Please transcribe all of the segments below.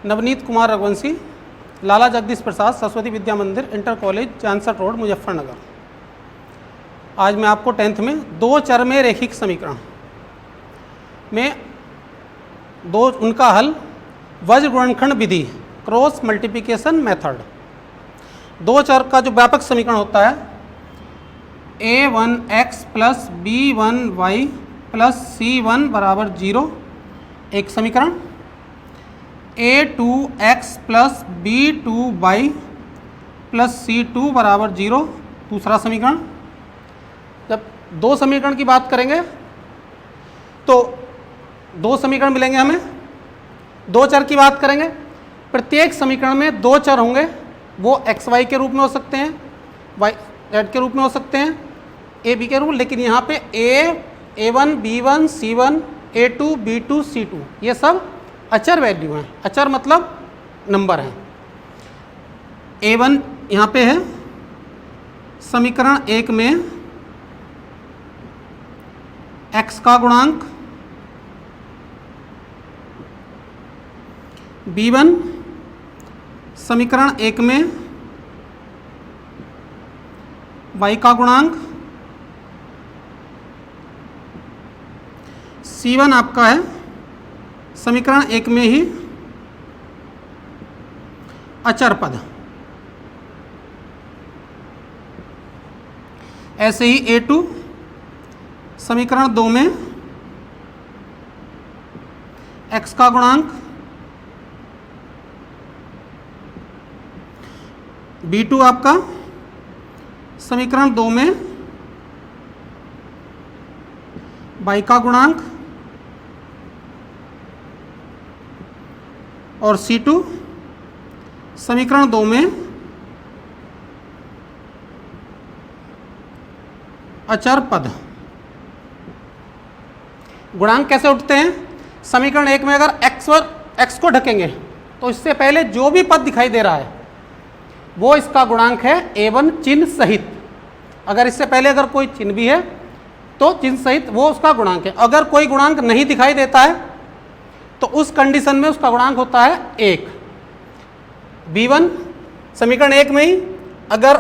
नवनीत कुमार रघुवंशी, लाला जगदीश प्रसाद सरस्वती विद्या मंदिर, inter college, Jansath road, Muzaffarnagar. आज मैं आपको 10th में दो चर में रैखिक समीकरण में उनका हल वज्र गुणनखंड विधि, क्रॉस मल्टीप्लिकेशन मेथड। दो चर का जो व्यापक समीकरण होता है a1x plus b1y plus c1 बराबर 0 एक समीकरण, a2x plus b2y plus c2 बराबर 0 दूसरा समीकरण। जब दो समीकरण की बात करेंगे तो दो समीकरण मिलेंगे हमें। दो चर की बात करेंगे, प्रत्येक समीकरण में दो चर होंगे, वो एक्स वाई के रूप में हो सकते हैं, वाई जेड के रूप में हो सकते हैं, ए बी के रूप, लेकिन यहाँ पे a1 b1 c1 a2 b2 c2 ये सब अचर वैल्यू हैं। अचर मतलब नंबर हैं। a1 यहाँ पे है समीकरण 1 में x का गुणांक, b1 समीकरण 1 में y का गुणांक, c1 आपका है समीकरण 1 में ही अचर पद। ऐसे ही a2 समीकरण 2 में x का गुणांक, b2 आपका समीकरण 2 में y का गुणांक और c2 समीकरण 2 में अचर पद। गुणांक कैसे उठते हैं? समीकरण 1 में अगर x को ढकेंगे तो इससे पहले जो भी पद दिखाई दे रहा है वो इसका गुणांक है a1 चिन्ह सहित। अगर इससे पहले अगर कोई चिन्ह भी है तो चिन्ह सहित वो उसका गुणांक है। अगर कोई गुणांक नहीं दिखाई देता है तो उस कंडीशन में उसका गुणांक होता है 1। b1 समीकरण 1 में ही अगर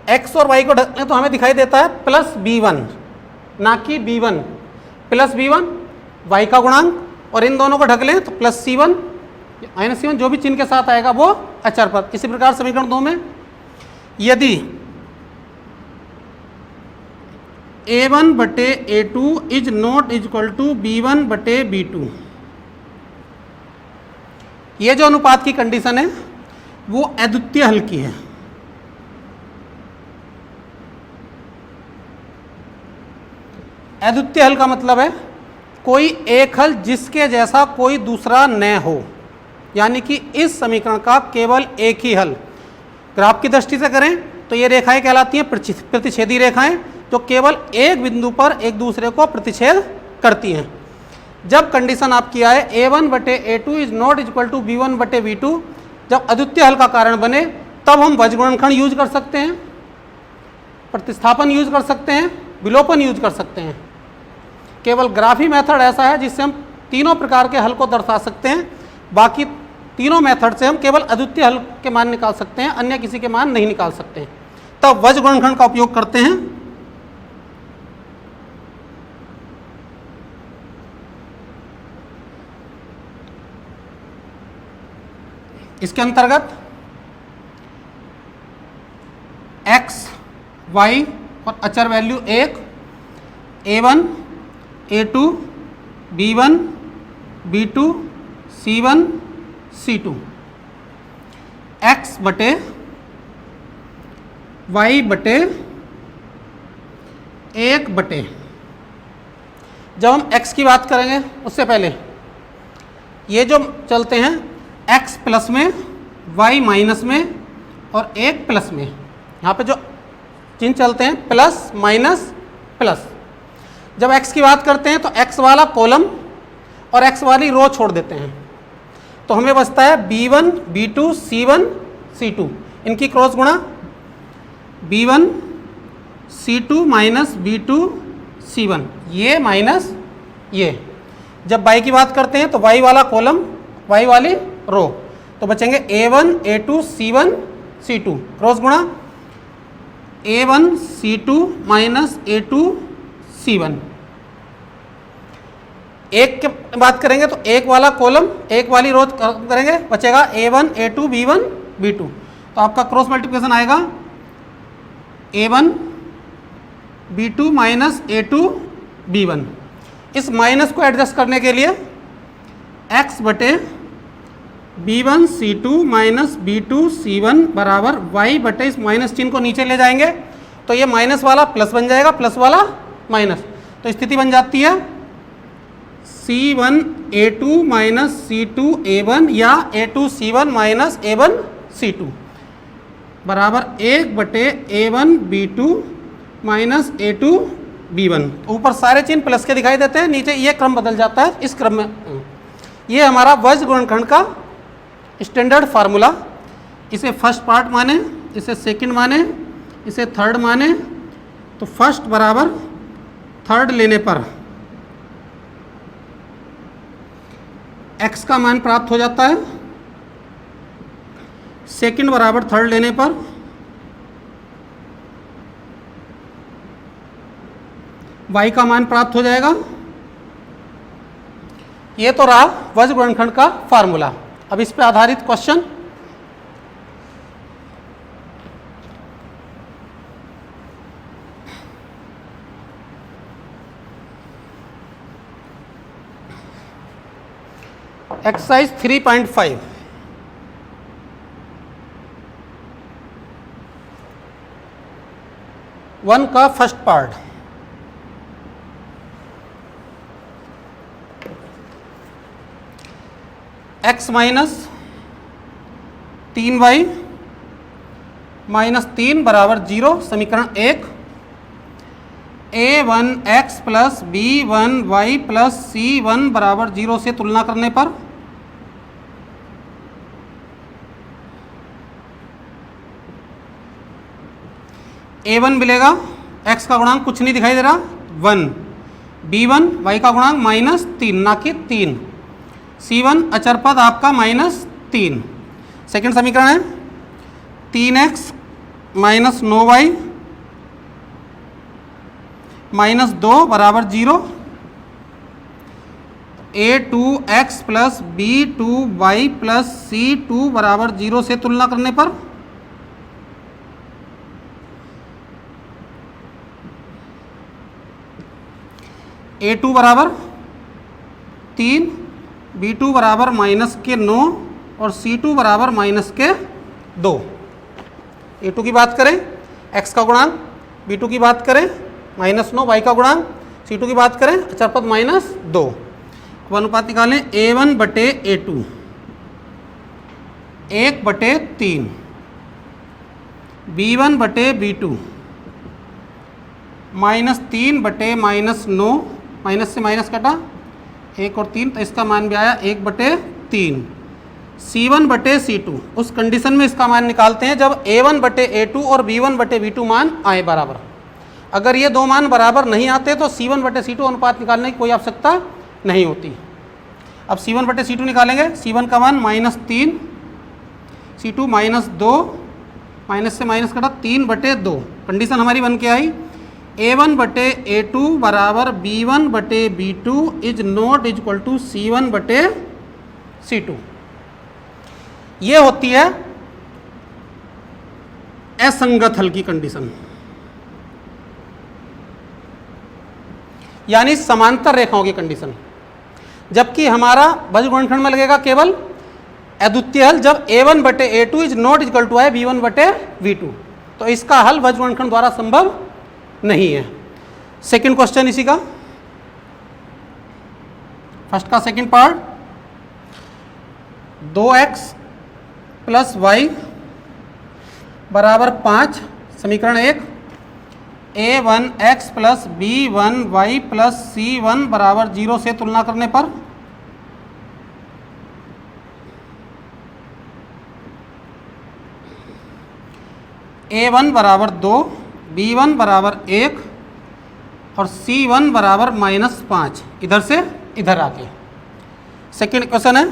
x और y को ढक लें तो हमें दिखाई देता है प्लस b1, ना कि b1। प्लस b1 y का गुणांक, और इन दोनों को ढक लें तो प्लस c1 माइनस c1 जो भी चिन्ह के साथ आएगा वो अचर पद। इसी प्रकार समीकरण 2 में यदि a1 बटे a2 is not equal to b1 बटे b2, ये जो अनुपात की कंडीशन है वो अद्वितीय हल की है। अद्वितीय हल का मतलब है कोई एक हल जिसके जैसा कोई दूसरा न हो, यानी कि इस समीकरण का केवल एक ही हल। ग्राफ की दृष्टि से करें तो ये रेखाएं कहलाती हैं प्रतिच्छेदी रेखाएं, जो केवल एक बिंदु पर एक दूसरे को प्रतिच्छेद करती हैं। जब कंडीशन आपकी आए a1 बटे a2 is not equal to b1 बटे b2, जब अद्वितीय हल का कारण बने तब हम वज्र गुणनखंड यूज कर सकते हैं, प्रतिस्थापन यूज कर सकते हैं, विलोपन यूज कर सकते हैं। केवल ग्राफी मेथड ऐसा है जिससे हम तीनों प्रकार के हल को दर्शा सकते हैं। बाकी तीनों मेथड से हम केवल अद्वितीय हल के मान निकाल सकते हैं, अन्य किसी के मान नहीं निकाल सकते हैं। तब वज्र गुणनखंड का उपयोग करते हैं। इसके अंतर्गत x, y और अचर value 1, a1, a2, b1, b2, c1, c2, x बटे y बटे 1 बटे, जब हम x की बात करेंगे उससे पहले ये जो चलते हैं x प्लस में, y माइनस में और 1 प्लस में, यहाँ पे जो चिन्ह चलते हैं प्लस माइनस प्लस। जब x की बात करते हैं तो x वाला कॉलम और x वाली रो छोड़ देते हैं, तो हमें बचता है b1 b2 c1 c2, इनकी क्रॉस गुणा b1 c2 minus b2 c1, ये माइनस ये। जब y की बात करते हैं तो y वाला कॉलम y वाली रो, तो बचेंगे A1 A2 C1 C2 cross गुणा A1 C2 minus A2 C1। एक के बात करेंगे तो एक वाला कॉलम एक वाली रो करेंगे, बचेगा A1 A2 B1 B2। तो आपका क्रॉस मल्टीप्लिकेशन आएगा A1 B2 minus A2 B1। इस माइनस को एडजस्ट करने के लिए x बटे B1 C2 minus B2 C1 बराबर y बटे इस माइनस चिन्ह को नीचे ले जाएंगे तो ये माइनस वाला प्लस बन जाएगा, प्लस वाला माइनस। तो स्थिति बन जाती है C1 A2 minus C2 A1 या A2 C1 minus A1 C2 बराबर 1 बटे A1 B2 minus A2 B1। ऊपर सारे चिन्ह प्लस के दिखाई देते हैं, नीचे ये क्रम बदल जाता है इस क्रम में। ये हमारा वज्र गुणनखंड का स्टैंडर्ड फार्मूला। इसे फर्स्ट पार्ट माने, इसे सेकंड माने, इसे थर्ड माने। तो फर्स्ट बराबर थर्ड लेने पर x का मान प्राप्त हो जाता है, सेकंड बराबर थर्ड लेने पर y का मान प्राप्त हो जाएगा। ये तो रहा वज्र गुणनखंड का फार्मूला। अब इस पे आधारित क्वेश्चन। एक्सरसाइज 3.5 1 का first part. x minus 3y minus 3 बराबर 0। समीकरण 1 A1x plus B1y plus C1 बराबर 0 से तुलना करने पर A1 मिलेगा, x का गुणांक कुछ नहीं दिखाई दे रहा 1, B1 y का गुणांक माइनस 3 ना कि 3, C1 अचर पद आपका माइनस 3। सेकेंड समीकरण है 3x माइनस 9y माइनस 2 बराबर 0। A2x plus B2y plus C2 बराबर 0 से तुलना करने पर A2 बराबर 3, B2 बराबर माइनस के 9 और C2 बराबर माइनस के 2। A2 की बात करें x का गुणांक, B2 की बात करें माइनस 9 y का गुणांक, C2 की बात करें अचर पद माइनस 2। अब अनुपात निकालें A1 बटे A2 1 बटे 3, B1 बटे B2 माइनस 3 बटे माइनस 9, माइनस से माइनस कटा 1 और 3 तो इसका मान भी आया 1 बटे 3। C1 बटे C2 उस कंडीशन में इसका मान निकालते हैं जब A1 बटे A2 और B1 बटे B2 मान आए बराबर। अगर ये दो मान बराबर नहीं आते तो C1 बटे C2 अनुपात निकालने की कोई आवश्यकता नहीं होती। अब C1 बटे C2 निकालेंगे, C1 का मान माइनस 3, C2 माइनस 2, माइनस से माइनस कटा 3 बटे 2। कंडीशन हमारी बन के आई A1 बटे A2 बराबर B1 बटे B2 is not equal to C1 बटे C2। ये होती है असंगत हल की कंडीशन, यानी समांतर रेखाओं की कंडीशन। जबकि हमारा वज्र गुणनखंड में लगेगा केवल अद्वितीय हल जब A1 बटे A2 is not equal to है B1 बटे B2। तो इसका हल वज्र गुणनखंड द्वारा संभव नहीं है। सेकंड क्वेश्चन इसी का, फर्स्ट का second part 2x plus y बराबर 5। समीकरण 1 A1x plus B1y plus C1 बराबर 0 से तुलना करने पर A1 बराबर 2, B1 बराबर 1 और C1 बराबर -5 इधर से इधर आके। सेकेंड क्वेश्चन है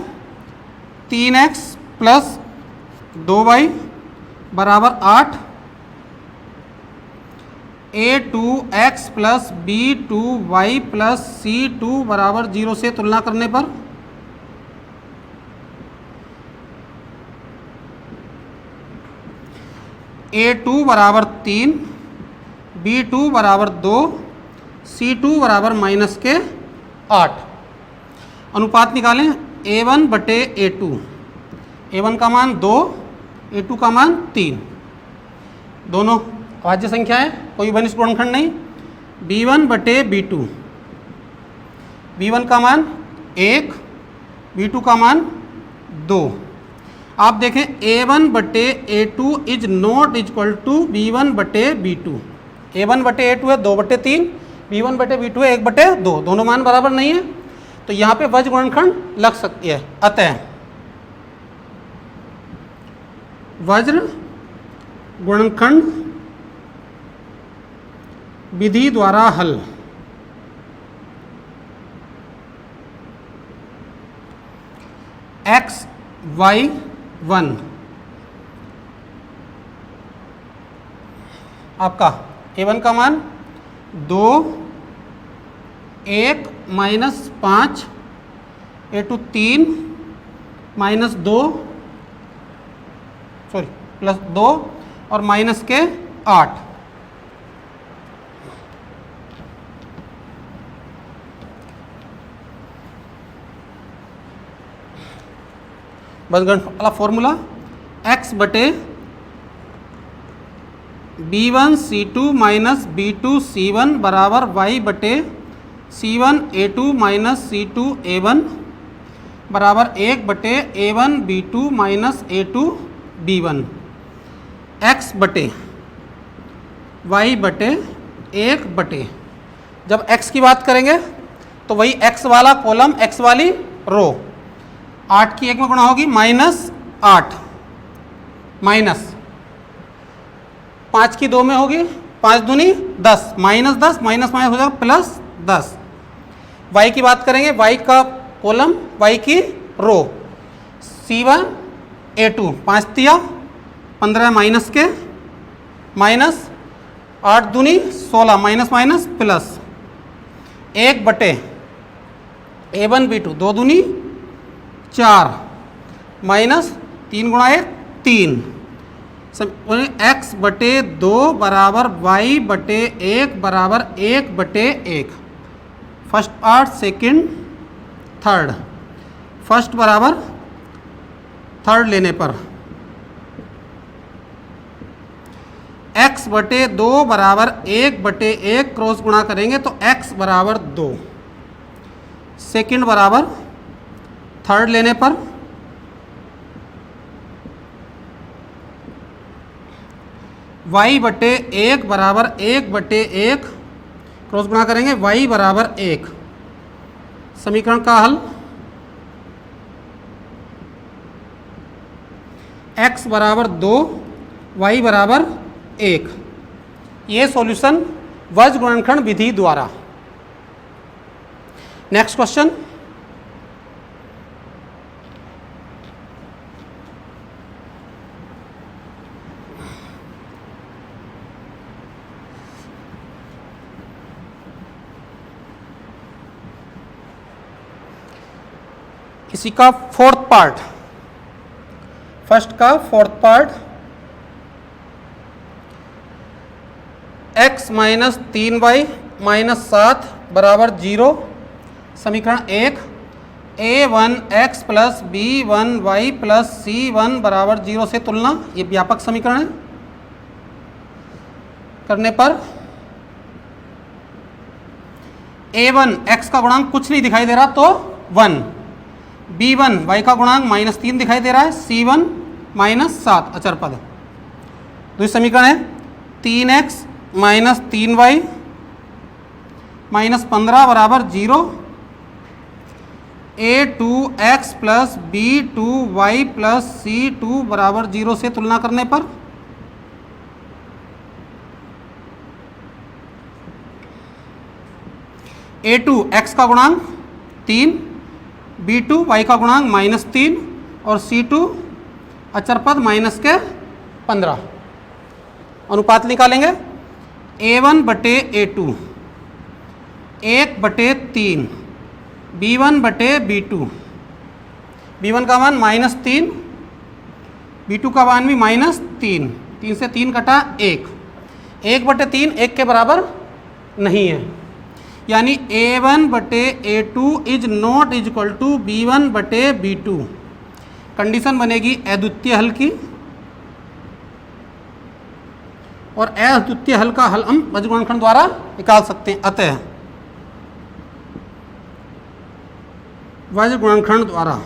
3x प्लस 2y बराबर 8, a2x plus b2y plus c2 बराबर 0 से तुलना करने पर a2 बराबर 3, b2 बराबर 2, c2 बराबर माइनस के 8। अनुपात निकालें a1 बटे a2, a1 का मान 2, a2 का मान 3, दोनों अभाज्य संख्या है, कोई घनिष्ठ गुणनखंड नहीं। b1 बटे b2, b1 का मान 1, b2 का मान 2। आप देखें a1 बटे a2 is not equal to b1 बटे b2। a1 बटे a2 है 2 बटे 3, b1 बटे b2 है 1 बटे 2, दोनों मान बराबर नहीं है, तो यहाँ पे वज्र गुणनखंड लग सकती है। अतः वज्र गुणनखंड विधि द्वारा हल। x y 1 आपका a1 का मान 2, 1 minus 5, a2 3 minus 2 sorry plus 2 और माइनस के 8। बसगणित वाला फॉर्मूला x बटे b1 c2 minus b2 c1 बराबर y बटे c1 a2 minus c2 a1 बराबर 1 बटे a1 b2 minus a2 b1। x बटे y बटे 1 बटे, जब x की बात करेंगे तो वही x वाला कॉलम x वाली रो, 8 की 1 में गुणा होगी माइनस 8, माइनस 5 की 2 में होगी 5 दूनी 10, माइनस 10 माइनस माइनस हो जाएगा प्लस 10। y की बात करेंगे, y का कॉलम y की रो c1 a2, 5 तिया 15 माइनस के माइनस 8 दूनी 16 माइनस माइनस प्लस 1 बटे a1 b2, 2 दूनी 4 माइनस 3 गुणा 1 3। x बटे 2 बराबर y बटे 1 बराबर 1 बटे 1। First part second third, first बराबर थर्ड लेने पर x बटे 2 बराबर 1 बटे 1 क्रॉस गुणा करेंगे तो x बराबर 2, सेकंड बराबर थर्ड लेने पर y बटे 1 बराबर 1 बटे 1 क्रॉस गुणा करेंगे y बराबर 1। समीकरण का हल x बराबर 2 y बराबर 1। ये सॉल्यूशन वज्र गुणनखंड विधि द्वारा। नेक्स्ट क्वेश्चन, इसी का फोर्थ पार्ट, फर्स्ट का fourth part, x minus 3y minus 7 बराबर 0। समीकरण 1, a1x plus b1y plus c1 बराबर 0 से तुलना, ये व्यापक समीकरण है। करने पर a1 x का गुणांक कुछ नहीं दिखाई दे रहा तो 1, b1 y का गुणांक माइनस 3 दिखाई दे रहा है, c1 माइनस 7 अचर पद। दूसरी समीकरण है 3x माइनस 3y माइनस 15 बराबर 0। a2x plus b2y plus c2 बराबर 0 से तुलना करने पर a2 x का गुणांक 3, b2 y का गुणांक माइनस 3 और c2 अचर पद माइनस के 15। अनुपात निकालेंगे A1 बटे A2 1/3 B1 बटे B2। B1 का मान -3, B2 का मान भी -3, 3 से 3 कटा 1, 1/3 1 के बराबर नहीं है, यानी A1 बटे A2 is not equal to B1 बटे B2। कंडीशन बनेगी अद्वितीय हल की, और अद्वितीय हल का हल हम वज्र गुणनखंड द्वारा निकाल सकते हैं। अतः वज्र गुणनखंड द्वारा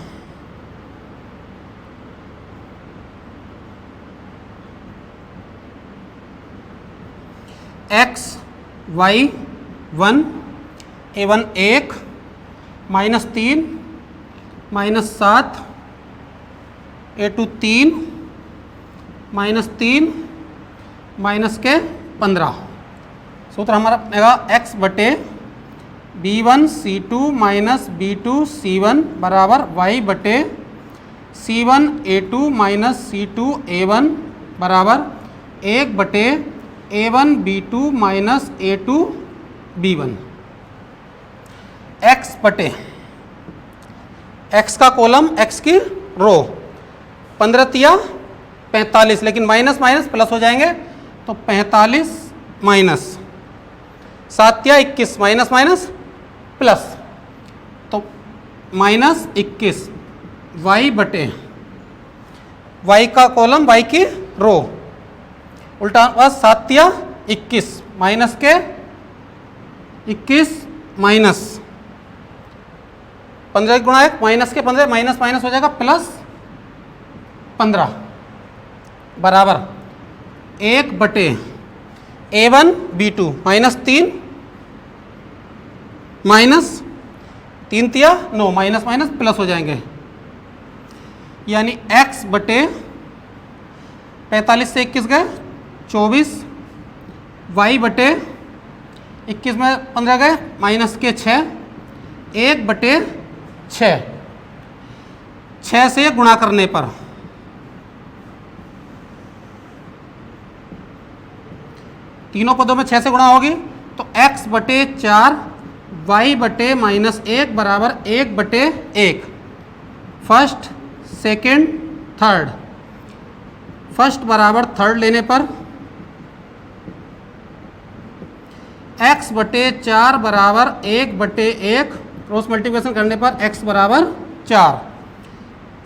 x y 1 A1 1 -3 -7 A2 3 -3 minus के 15। सूत्र हमारा बनेगा x बटे B1 C2 minus B2 C1 बराबर y बटे C1 A2 minus C2 A1 बराबर 1 बटे A1 B2 minus A2 B1। x बटे x का कॉलम x की रो 15 तिया 45, लेकिन माइनस माइनस प्लस हो जाएंगे तो 45 माइनस 7 या 21 माइनस माइनस प्लस तो -21 y बटे y का कॉलम y की रो उल्टा 7 या 21 माइनस के 21 माइनस 15 गुणा 1 माइनस के 15 माइनस माइनस हो जाएगा प्लस 15 बराबर 1 बटे A1 B2 -3 माइनस 3 तिया 9 माइनस माइनस प्लस हो जाएंगे, यानी x बटे 45 से 21 गए 24, y बटे 21 में 15 गए माइनस के 6, 1 बटे 6 से गुणा करने पर तीनों पदों में 6 से गुणा होगी तो x बटे 4 y बटे -1 बराबर 1 बटे 1। फर्स्ट सेकेंड थर्ड, फर्स्ट बराबर थर्ड लेने पर x बटे 4 बराबर 1 बटे 1, क्रॉस मल्टीप्लिकेशन करने पर x बराबर 4।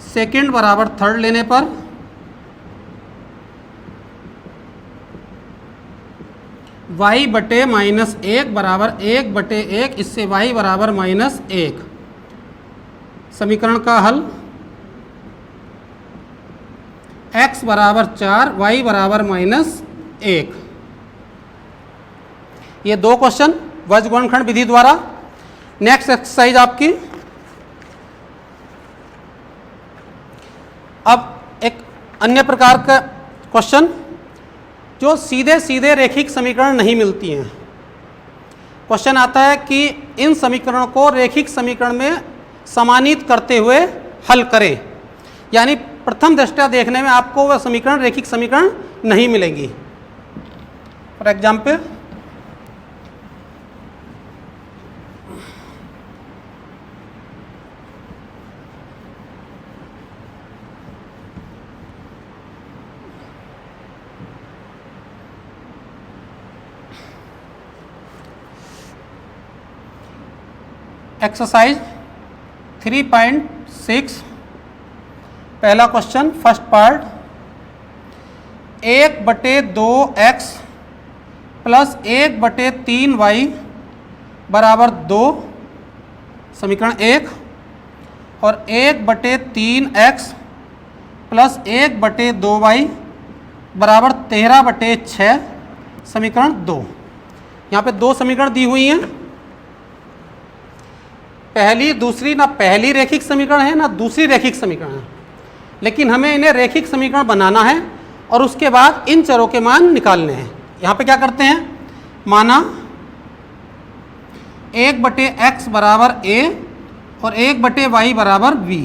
सेकेंड बराबर थर्ड लेने पर y बटे -1 बराबर 1 बटे 1, इससे y बराबर -1। समीकरण का हल x बराबर 4 y बराबर -1। ये दो क्वेश्चन वज्र गुणनखंड विधि द्वारा। नेक्स्ट एक्सरसाइज आपकी, अब एक अन्य प्रकार का क्वेश्चन जो सीधे सीधे रैखिक समीकरण नहीं मिलती हैं। क्वेश्चन आता है कि इन समीकरणों को रैखिक समीकरण में समानित करते हुए हल करें, यानी प्रथम दृष्टया देखने में आपको वह समीकरण रैखिक समीकरण नहीं मिलेंगी। फॉर एग्जाम्पल एक्सरसाइज 3.6 पहला क्वेश्चन फर्स्ट पार्ट, 1 बटे 2x प्लस 1 बटे 3y बराबर 2 समीकरण 1, और 1 बटे 3x प्लस 1 बटे 2y बराबर 13 बटे 6 समीकरण 2। यहाँ पे दो समीकरण दी हुई हैं, पहली दूसरी, ना पहली रैखिक समीकरण है ना दूसरी रैखिक समीकरण है, लेकिन हमें इन्हें रैखिक समीकरण बनाना है और उसके बाद इन चरों के मान निकालने हैं। यहाँ पे क्या करते हैं, माना 1 बटे x बराबर a और 1 बटे y बराबर b,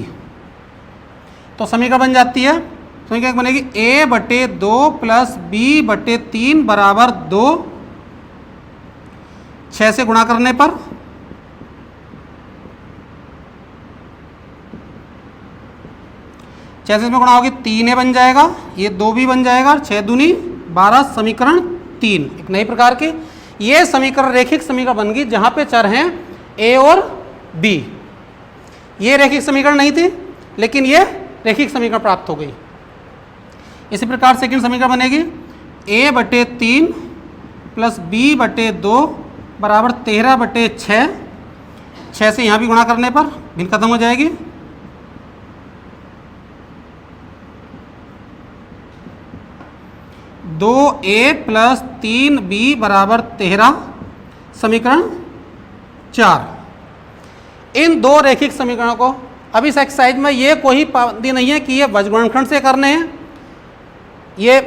तो समीकरण बन जाती है समीकरण क्या बनेगी, a बटे 2 प्लस b बटे 3 बराबर 2, 6 से गुणा करने पर 6 से इसमें गुणा होगी 3a बन जाएगा, ये 2 भी बन जाएगा, 6 दूनी 12, समीकरण 3। एक नई प्रकार की ये समीकरण रेखिक समीकरण बन गई जहां पे चर हैं a और b। ये रेखिक समीकरण नहीं थी लेकिन ये रेखिक समीकरण प्राप्त हो गई। इसी प्रकार सेकंड समीकरण बनेगी a बटे 3 प्लस b बटे 2 बराबर 13 बटे 6, 6 से यहाँ भी गुणा करने पर भिन्न खत्म हो जाएगी। दो ए प्लस 3b बराबर 13, समीकरण 4। इन दो रेखिक समीकरणों को अब इस एक्सरसाइज में ये कोई पाबंदी नहीं है कि ये वज्रगुणनखंड से करने हैं, ये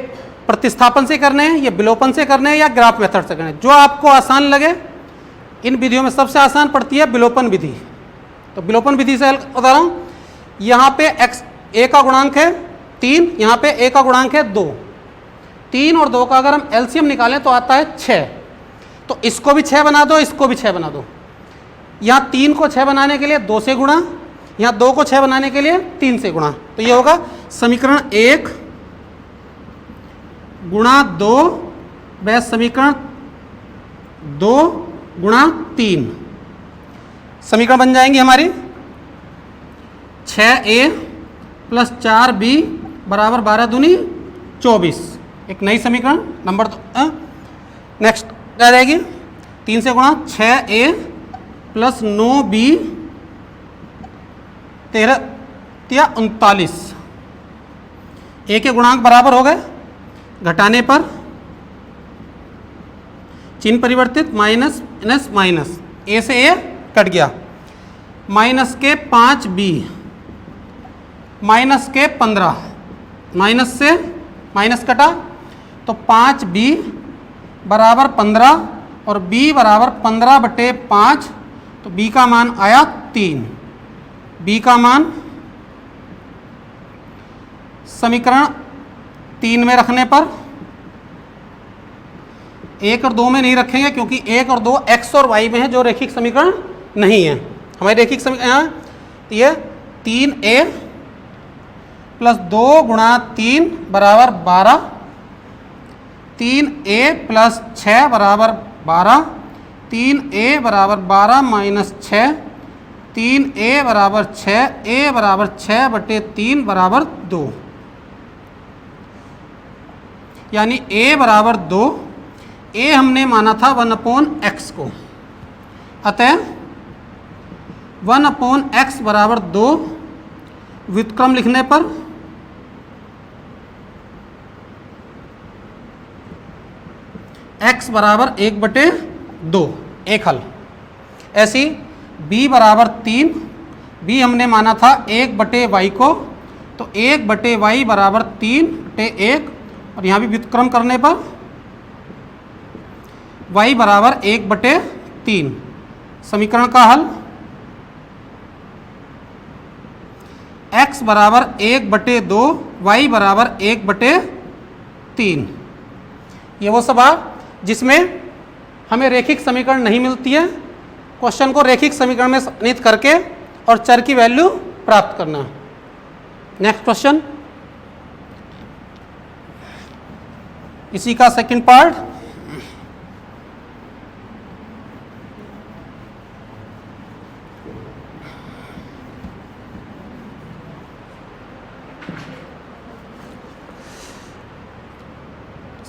प्रतिस्थापन से करने हैं, ये विलोपन से करने हैं या ग्राफ मेथड से करने हैं, जो आपको आसान लगे। इन विधियों में सबसे आसान पड़ती है विलोपन विधि। तो विलोपन विधि से बता रहा हूँ, यहाँ पे x a का गुणांक है 3, यहाँ पे a का गुणांक है 2। 3 और 2 का अगर हम एलसीएम निकालें तो आता है 6। तो इसको भी 6 बना दो, इसको भी 6 बना दो। यहाँ 3 को 6 बनाने के लिए 2 से गुणा, यहाँ 2 को 6 बनाने के लिए 3 से गुणा। तो ये होगा समीकरण 1 गुणा 2 व समीकरण 2 गुणा 3। समीकरण बन जाएंगी हमारी 6a प्लस 4b बराबर 12 दूनी 24। एक नई समीकरण नंबर 2। नेक्स्ट क्या रहेगी, 3 से गुणा 6a प्लस 9b 13 या 39। a के गुणांक बराबर हो गए, घटाने पर चिन्ह परिवर्तित, माइनस माइनस माइनस, a से a कट गया, माइनस के 5b माइनस के 15, माइनस से माइनस कटा तो 5b बराबर 15 और b बराबर 15 बटे 5, तो b का मान आया 3। b का मान समीकरण 3 में रखने पर, 1 और 2 में नहीं रखेंगे क्योंकि 1 और 2 x और y में है जो रेखिक समीकरण नहीं है। हमारे रेखिक समीकरण यहाँ तो ये 3a प्लस 2 गुणा 3 बराबर 12, 3a प्लस 6 बराबर 12, 3a बराबर 12 माइनस 6, 3a बराबर 6, a बराबर 6 बटे 3 बराबर 2, यानी a बराबर 2। a हमने माना था 1/x को, अतः 1/x बराबर 2, व्युत्क्रम लिखने पर x बराबर 1/2, एक हल। ऐसी b बराबर 3, b हमने माना था 1/y को, तो 1/y बराबर 3/1, और यहाँ भी व्युत्क्रम करने पर y बराबर 1/3। समीकरण का हल x बराबर 1/2, y बराबर 1/3। ये वो सवाल जिसमें हमें रेखिक समीकरण नहीं मिलती है, क्वेश्चन को रेखिक समीकरण में निहित करके और चर की वैल्यू प्राप्त करना। नेक्स्ट क्वेश्चन, इसी का सेकंड पार्ट।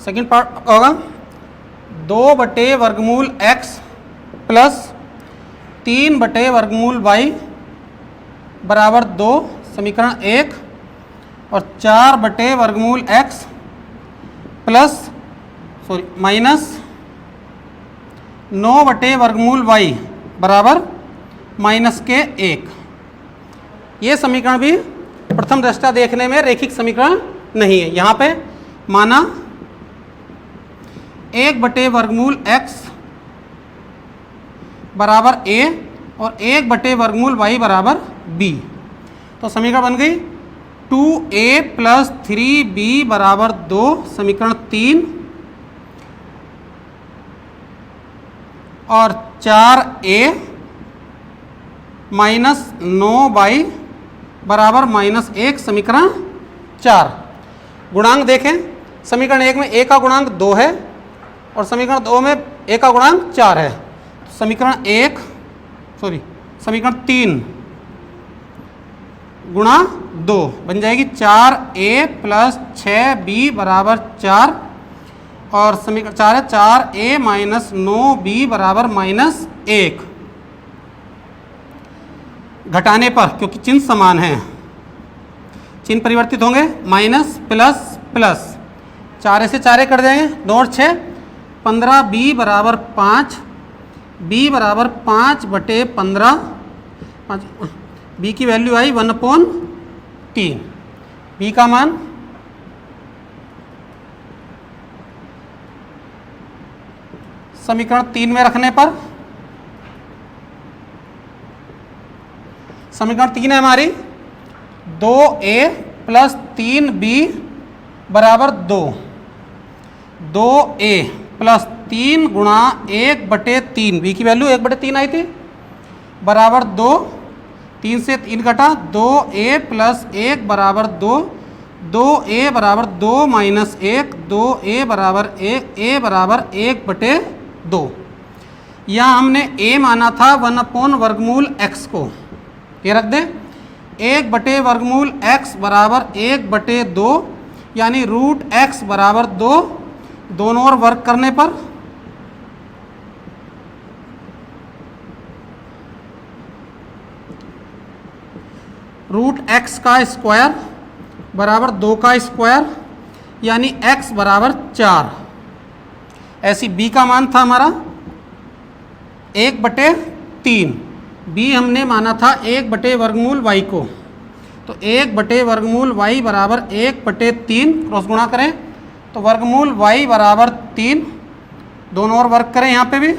सेकंड पार्ट होगा 2/वर्गमूल x प्लस 3/वर्गमूल y बराबर 2, समीकरण 1, और 4/वर्गमूल x प्लस माइनस 9/वर्गमूल y बराबर माइनस के 1। ये समीकरण भी प्रथम दृष्टया देखने में रेखिक समीकरण नहीं है। यहाँ पे माना 1/वर्गमूल x बराबर a और 1/वर्गमूल y बराबर b। तो समीकरण बन गई 2a प्लस 3b बराबर 2, समीकरण 3, और 4a माइनस 9y बराबर -1, समीकरण 4। गुणांक देखें, समीकरण 1 में a का गुणांक 2 है और समीकरण 2 में a का गुणांक 4 है। समीकरण 3 गुणा 2 बन जाएगी 4a प्लस 6b बराबर 4, और समीकरण 4 है 4a माइनस 9b बराबर -1। घटाने पर, क्योंकि चिन्ह समान है, चिन्ह परिवर्तित होंगे, माइनस प्लस प्लस, 4 से 4 कर देंगे, 2 और 6 15b बराबर 5, b बराबर 5/15, b की वैल्यू आई 1/3, b का मान समीकरण 3 में रखने पर, समीकरण 3 है हमारी 2a प्लस 3b बराबर 2, 2a प्लस 3 गुणा 1/3, b की वैल्यू 1/3 आई थी, बराबर 2, 3 से 3 घटा, 2a प्लस 1 बराबर 2, 2a बराबर 2 माइनस 1, 2a बराबर 1, a बराबर 1/2। यहाँ हमने a माना था 1/वर्गमूल x को, ये रख दें, 1/वर्गमूल x बराबर 1/2, यानी रूट x बराबर 2, दोनों ओर वर्ग करने पर रूट x का स्क्वायर बराबर 2 का स्क्वायर, यानी x बराबर 4। ऐसी b का मान था हमारा 1/3, b हमने माना था 1/वर्गमूल y को, तो 1/वर्गमूल y बराबर 1/3, क्रॉस गुणा करें तो वर्गमूल y बराबर 3, दोनों ओर वर्ग करें यहाँ पे भी,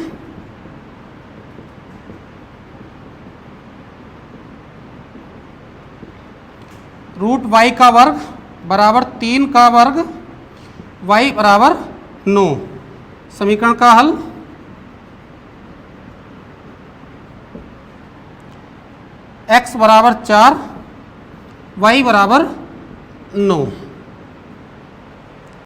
रूट y का वर्ग बराबर 3 का वर्ग, y बराबर 9। समीकरण का हल, x बराबर 4, y बराबर 9।